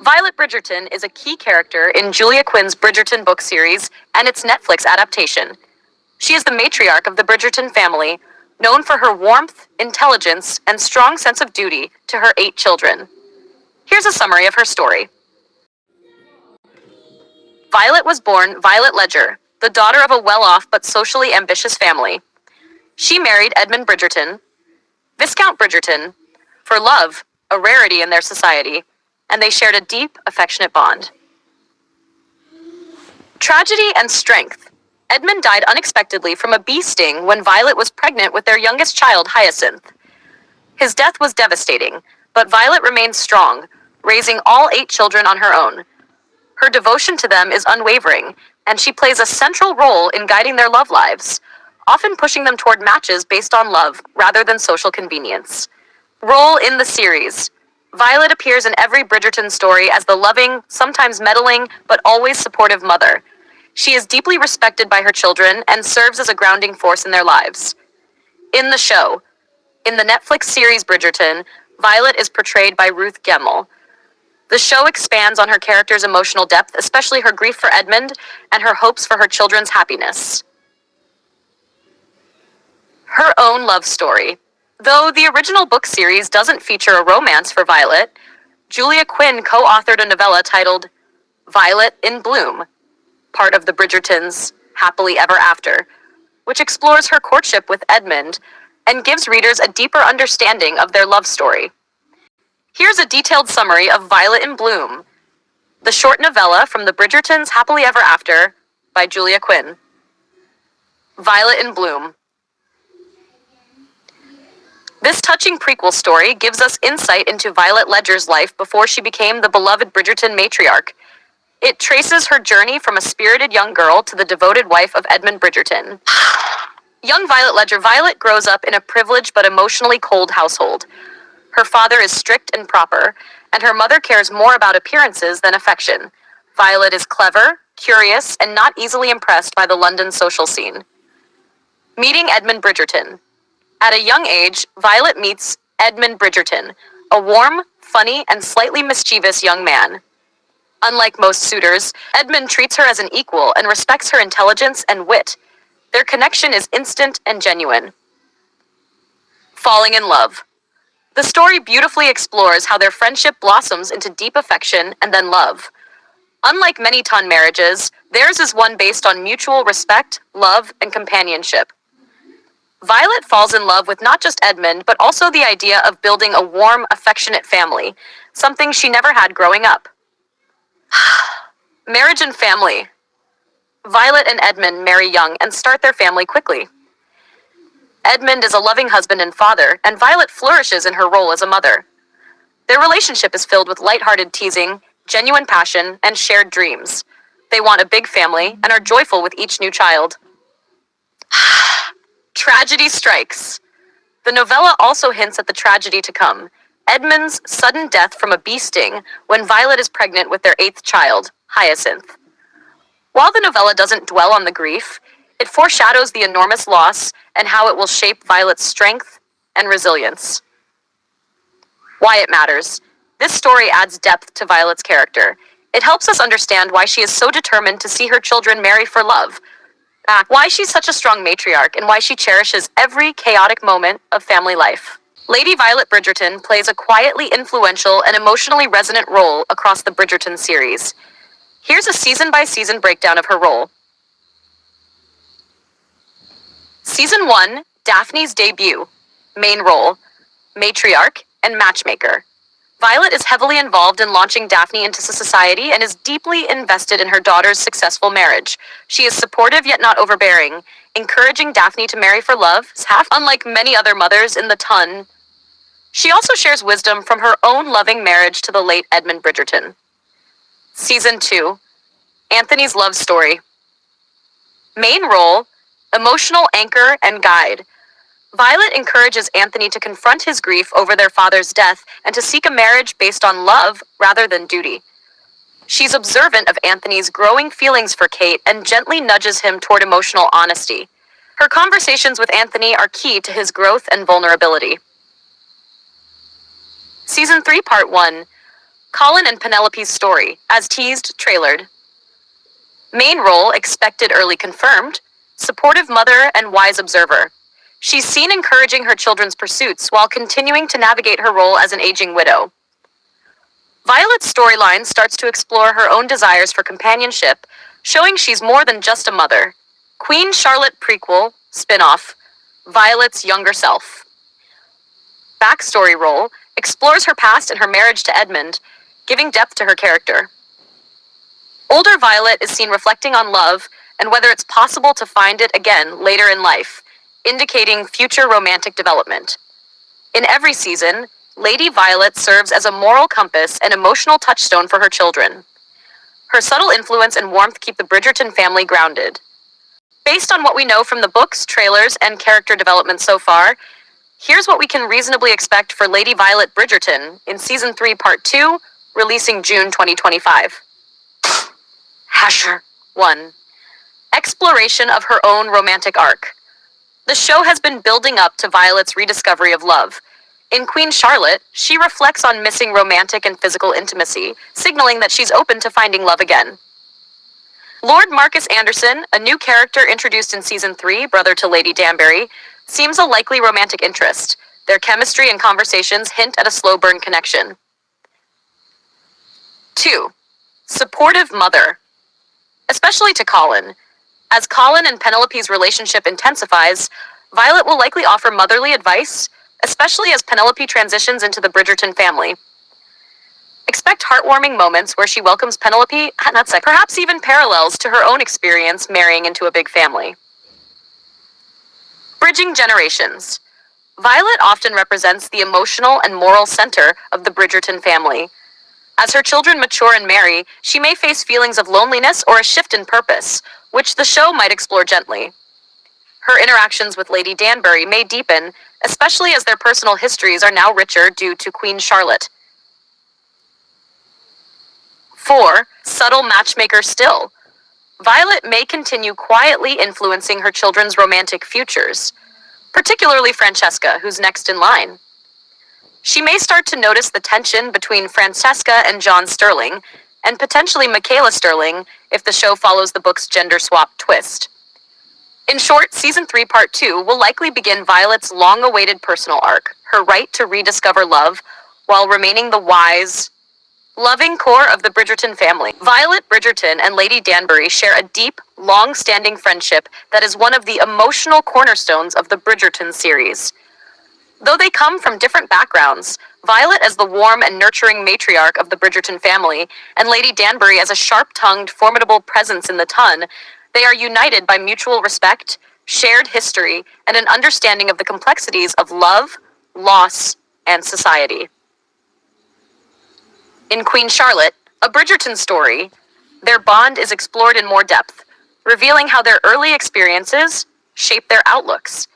Violet Bridgerton is a key character in Julia Quinn's Bridgerton book series and its Netflix adaptation. She is the matriarch of the Bridgerton family, known for her warmth, intelligence, and strong sense of duty to her 8 children. Here's a summary of her story. Violet was born Violet Ledger, the daughter of a well-off but socially ambitious family. She married Edmund Bridgerton, Viscount Bridgerton, for love, a rarity in their society, and they shared a deep, affectionate bond. Tragedy and strength. Edmund died unexpectedly from a bee sting when Violet was pregnant with their youngest child, Hyacinth. His death was devastating, but Violet remained strong, raising all 8 children on her own. Her devotion to them is unwavering, and she plays a central role in guiding their love lives, often pushing them toward matches based on love rather than social convenience. Role in the series. Violet appears in every Bridgerton story as the loving, sometimes meddling, but always supportive mother. She is deeply respected by her children and serves as a grounding force in their lives. In the show. In the Netflix series Bridgerton, Violet is portrayed by Ruth Gemmell. The show expands on her character's emotional depth, especially her grief for Edmund and her hopes for her children's happiness. Her own love story. Though the original book series doesn't feature a romance for Violet, Julia Quinn co-authored a novella titled Violet in Bloom, part of the Bridgertons' Happily Ever After, which explores her courtship with Edmund and gives readers a deeper understanding of their love story. Here's a detailed summary of Violet in Bloom, the short novella from the Bridgertons' Happily Ever After by Julia Quinn. Violet in Bloom. This touching prequel story gives us insight into Violet Ledger's life before she became the beloved Bridgerton matriarch. It traces her journey from a spirited young girl to the devoted wife of Edmund Bridgerton. Young Violet Ledger. Violet grows up in a privileged but emotionally cold household. Her father is strict and proper, and her mother cares more about appearances than affection. Violet is clever, curious, and not easily impressed by the London social scene. Meeting Edmund Bridgerton. At a young age, Violet meets Edmund Bridgerton, a warm, funny, and slightly mischievous young man. Unlike most suitors, Edmund treats her as an equal and respects her intelligence and wit. Their connection is instant and genuine. Falling in love. The story beautifully explores how their friendship blossoms into deep affection and then love. Unlike many ton marriages, theirs is one based on mutual respect, love, and companionship. Violet falls in love with not just Edmund, but also the idea of building a warm, affectionate family, something she never had growing up. Marriage and family. Violet and Edmund marry young and start their family quickly. Edmund is a loving husband and father, and Violet flourishes in her role as a mother. Their relationship is filled with lighthearted teasing, genuine passion, and shared dreams. They want a big family and are joyful with each new child. Tragedy strikes. The novella also hints at the tragedy to come, Edmund's sudden death from a bee sting when Violet is pregnant with their 8th child, Hyacinth. While the novella doesn't dwell on the grief, it foreshadows the enormous loss and how it will shape Violet's strength and resilience. Why it matters. This story adds depth to Violet's character. It helps us understand why she is so determined to see her children marry for love, why she's such a strong matriarch, and why she cherishes every chaotic moment of family life. Lady Violet Bridgerton plays a quietly influential and emotionally resonant role across the Bridgerton series. Here's a season-by-season breakdown of her role. Season 1, Daphne's debut. Main role, matriarch and matchmaker. Violet is heavily involved in launching Daphne into society and is deeply invested in her daughter's successful marriage. She is supportive yet not overbearing, encouraging Daphne to marry for love. Unlike many other mothers in the ton, she also shares wisdom from her own loving marriage to the late Edmund Bridgerton. Season 2, Anthony's love story. Main role, emotional anchor and guide. Violet encourages Anthony to confront his grief over their father's death and to seek a marriage based on love rather than duty. She's observant of Anthony's growing feelings for Kate and gently nudges him toward emotional honesty. Her conversations with Anthony are key to his growth and vulnerability. Season 3, Part 1, Colin and Penelope's story, as teased, trailered. Main role, expected, early confirmed. Supportive mother and wise observer. She's seen encouraging her children's pursuits while continuing to navigate her role as an aging widow. Violet's storyline starts to explore her own desires for companionship, showing she's more than just a mother. Queen Charlotte prequel, spin-off, Violet's younger self. Backstory role, explores her past and her marriage to Edmund, giving depth to her character. Older Violet is seen reflecting on love and whether it's possible to find it again later in life, indicating future romantic development. In every season, Lady Violet serves as a moral compass and emotional touchstone for her children. Her subtle influence and warmth keep the Bridgerton family grounded. Based on what we know from the books, trailers, and character development so far, here's what we can reasonably expect for Lady Violet Bridgerton in Season 3, Part 2, releasing June 2025. Hasher 1. Exploration of her own romantic arc. The show has been building up to Violet's rediscovery of love. In Queen Charlotte, she reflects on missing romantic and physical intimacy, signaling that she's open to finding love again. Lord Marcus Anderson, a new character introduced in Season 3, brother to Lady Danbury, seems a likely romantic interest. Their chemistry and conversations hint at a slow burn connection. 2. Supportive mother. Especially to Colin. As Colin and Penelope's relationship intensifies, Violet will likely offer motherly advice, especially as Penelope transitions into the Bridgerton family. Expect heartwarming moments where she welcomes Penelope, perhaps even parallels to her own experience marrying into a big family. Bridging generations. Violet often represents the emotional and moral center of the Bridgerton family. As her children mature and marry, she may face feelings of loneliness or a shift in purpose, which the show might explore gently. Her interactions with Lady Danbury may deepen, especially as their personal histories are now richer due to Queen Charlotte. 4. Subtle matchmaker still. Violet may continue quietly influencing her children's romantic futures, particularly Francesca, who's next in line. She may start to notice the tension between Francesca and John Sterling, and potentially Michaela Sterling if the show follows the book's gender swap twist. In short, Season 3, Part 2 will likely begin Violet's long-awaited personal arc, her right to rediscover love, while remaining the wise, loving core of the Bridgerton family. Violet Bridgerton and Lady Danbury share a deep, long-standing friendship that is one of the emotional cornerstones of the Bridgerton series. Though they come from different backgrounds, Violet as the warm and nurturing matriarch of the Bridgerton family, and Lady Danbury as a sharp-tongued, formidable presence in the ton, they are united by mutual respect, shared history, and an understanding of the complexities of love, loss, and society. In Queen Charlotte, a Bridgerton story, their bond is explored in more depth, revealing how their early experiences shape their outlooks.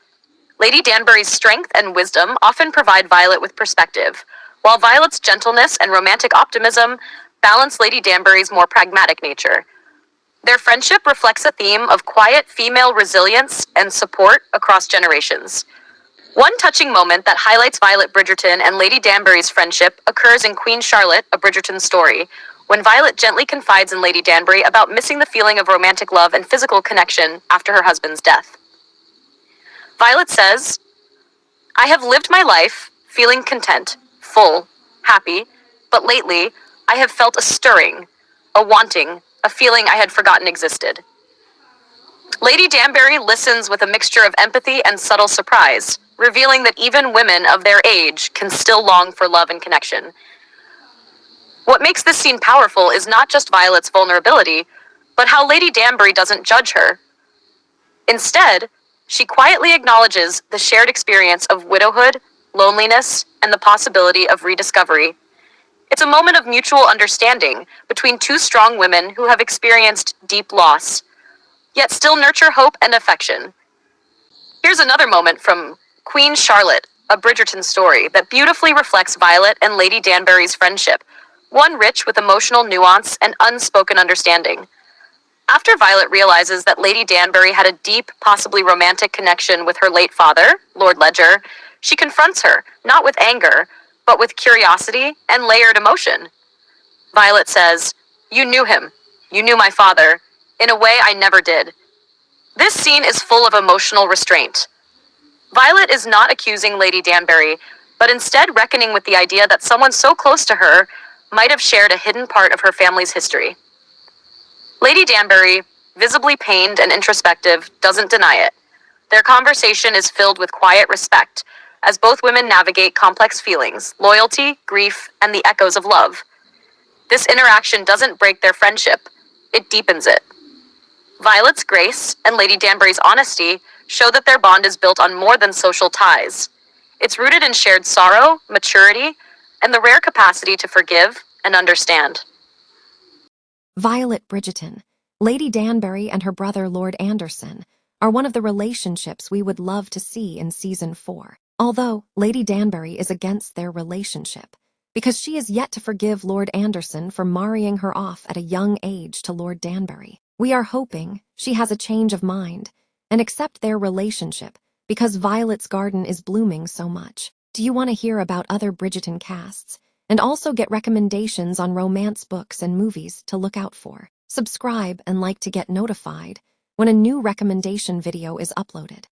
Lady Danbury's strength and wisdom often provide Violet with perspective, while Violet's gentleness and romantic optimism balance Lady Danbury's more pragmatic nature. Their friendship reflects a theme of quiet female resilience and support across generations. One touching moment that highlights Violet Bridgerton and Lady Danbury's friendship occurs in Queen Charlotte, a Bridgerton story, when Violet gently confides in Lady Danbury about missing the feeling of romantic love and physical connection after her husband's death. Violet says, "I have lived my life feeling content, full, happy, but lately I have felt a stirring, a wanting, a feeling I had forgotten existed." Lady Danbury listens with a mixture of empathy and subtle surprise, revealing that even women of their age can still long for love and connection. What makes this scene powerful is not just Violet's vulnerability, but how Lady Danbury doesn't judge her. Instead, she quietly acknowledges the shared experience of widowhood, loneliness, and the possibility of rediscovery. It's a moment of mutual understanding between two strong women who have experienced deep loss, yet still nurture hope and affection. Here's another moment from Queen Charlotte, a Bridgerton story that beautifully reflects Violet and Lady Danbury's friendship, one rich with emotional nuance and unspoken understanding. After Violet realizes that Lady Danbury had a deep, possibly romantic connection with her late father, Lord Ledger, she confronts her, not with anger, but with curiosity and layered emotion. Violet says, "You knew him. You knew my father. In a way I never did." This scene is full of emotional restraint. Violet is not accusing Lady Danbury, but instead reckoning with the idea that someone so close to her might have shared a hidden part of her family's history. Lady Danbury, visibly pained and introspective, doesn't deny it. Their conversation is filled with quiet respect, as both women navigate complex feelings, loyalty, grief, and the echoes of love. This interaction doesn't break their friendship, it deepens it. Violet's grace and Lady Danbury's honesty show that their bond is built on more than social ties. It's rooted in shared sorrow, maturity, and the rare capacity to forgive and understand. Violet Bridgerton, Lady Danbury and her brother Lord Anderson, are one of the relationships we would love to see in Season 4. Although Lady Danbury is against their relationship, because she is yet to forgive Lord Anderson for marrying her off at a young age to Lord Danbury. We are hoping she has a change of mind and accept their relationship because Violet's garden is blooming so much. Do you want to hear about other Bridgerton casts and also get recommendations on romance books and movies to look out for? Subscribe and like to get notified when a new recommendation video is uploaded.